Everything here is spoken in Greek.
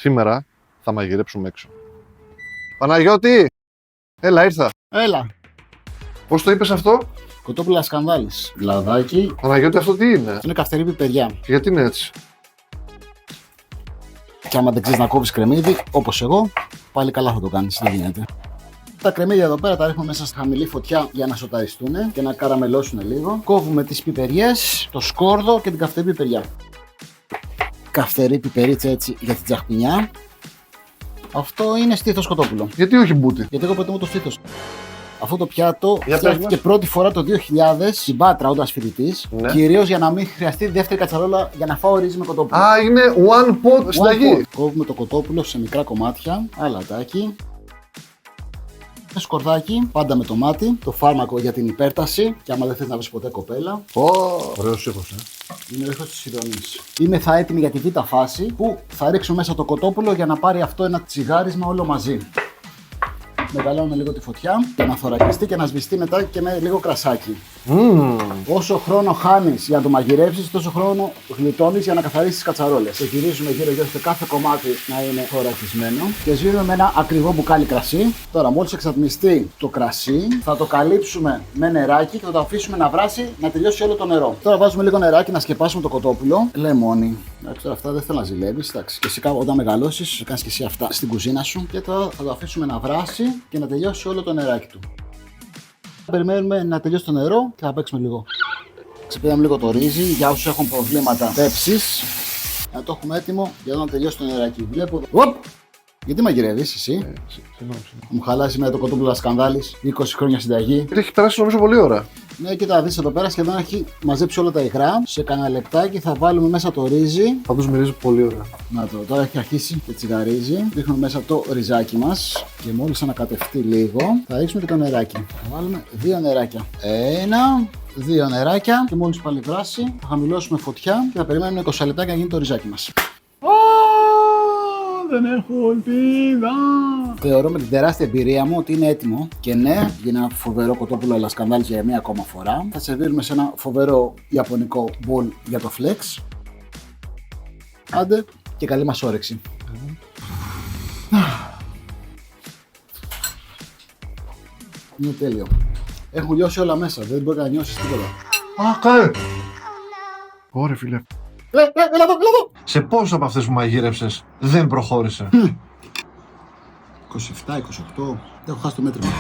Σήμερα θα μαγειρέψουμε έξω. Παναγιώτη! Έλα, ήρθα. Έλα. Πώς το είπες αυτό? Κοτόπουλα σκανδάλης. Λαδάκι. Παναγιώτη, αυτό τι είναι? Είναι καυτερή πιπεριά. Γιατί είναι έτσι? Και άμα δεν ξέρεις να κόβεις κρεμμύδι, όπως εγώ, πάλι καλά θα το κάνεις. Δεν γίνεται. Τα κρεμμύδια εδώ πέρα τα ρίχνουμε μέσα στη χαμηλή φωτιά για να σοταριστούν και να καραμελώσουν λίγο. Κόβουμε τις πιπεριές, το σκόρδο και την καυτερή πιπεριά. Καυτερή πιπερίτσα έτσι για την τσαχπινιά. Αυτό είναι στήθος κοτόπουλο. Γιατί όχι μπούτι? Γιατί εγώ προτιμώ το στήθος. Αυτό το πιάτο Για φτιάχτηκε πρώτη φορά το 2000 στην Πάτρα όταν φοιτητής. Ναι. Κυρίως για να μην χρειαστεί δεύτερη κατσαρόλα για να φάω ρύζι με κοτόπουλο. Α, είναι one pot συνταγή. Κόβουμε το κοτόπουλο σε μικρά κομμάτια, αλατάκι, σκορδάκι, πάντα με το μάτι, το φάρμακο για την υπέρταση και άμα δεν θες να βρεις ποτέ κοπέλα. Ωραίος ήχος, Είναι ο ήχος της ηρωνής. Είμαι θα έτοιμη για τη β' φάση που θα ρίξω μέσα το κοτόπουλο για να πάρει αυτό ένα τσιγάρισμα όλο μαζί. Μεγαλώνουμε λίγο τη φωτιά για να θωρακιστεί και να σβηστεί μετά και με λίγο κρασάκι. Όσο χρόνο χάνεις για να το μαγειρεύσεις, τόσο χρόνο γλιτώνεις για να καθαρίσεις τις κατσαρόλες. Το γυρίζουμε γύρω-γύρω ώστε κάθε κομμάτι να είναι θωρακισμένο και σβήνουμε με ένα ακριβό μπουκάλι κρασί. Τώρα, μόλις εξατμιστεί το κρασί, θα το καλύψουμε με νεράκι και θα το αφήσουμε να βράσει να τελειώσει όλο το νερό. Τώρα βάζουμε λίγο νεράκι να σκεπάσουμε το κοτόπουλο. Λεμόνι. Εντάξει, τώρα αυτά δεν θέλω να ζηλεύεις. Εντάξει, και εσύ όταν μεγαλώσεις, κάνεις και εσύ αυτά στην κουζίνα σου και τώρα θα το αφήσουμε να βράσει και να τελειώσει όλο το νεράκι του. Περιμένουμε να τελειώσει το νερό και θα παίξουμε λίγο. Ξεπέραμε λίγο το ρύζι για όσους έχουν προβλήματα πέψης. Να το έχουμε έτοιμο για να τελειώσει το νεράκι. Βλέπω. Οπ! Γιατί μαγειρεύεις εσύ? Μου χαλάσει με το κοτόπουλο σκανδάλης, 20 χρόνια συνταγή. Έχει περάσει νομίζω πολύ ώρα. Ναι, κοίτα, δεις εδώ πέρα σχεδόν έχει μαζέψει όλα τα υγρά. Σε κανένα λεπτάκι θα βάλουμε μέσα το ρύζι. Πάντως μυρίζει πολύ ωραία. Να το, τώρα έχει αρχίσει και τσιγαρίζει. Ρίχνουμε μέσα το ριζάκι μας και μόλις ανακατευτεί λίγο θα ρίξουμε και το νεράκι. Θα βάλουμε 2 νεράκια. 1, 2 νεράκια και μόλις πάλι βράσει θα χαμηλώσουμε φωτιά και θα περιμένουμε 20 λεπτά για να γίνει το ριζάκι μας. Δεν έχω ελπίδα. Θεωρώ με την τεράστια εμπειρία μου ότι είναι έτοιμο και ναι, για ένα φοβερό κοτόπουλο αλλά σκανδάλης για μία ακόμα φορά. Θα σερβίρουμε σε ένα φοβερό ιαπωνικό μπολ για το flex. Άντε και καλή μας όρεξη. Είναι τέλειο. Έχουν λιώσει όλα μέσα, δεν μπορεί να νιώσεις τίποτα. Α, κάνε! Ωραία, φίλε. Έλα εδώ! Σε πόσες από αυτές που μαγείρεψες δεν προχώρησε? 27, 28, έχω χάσει το μέτρημα.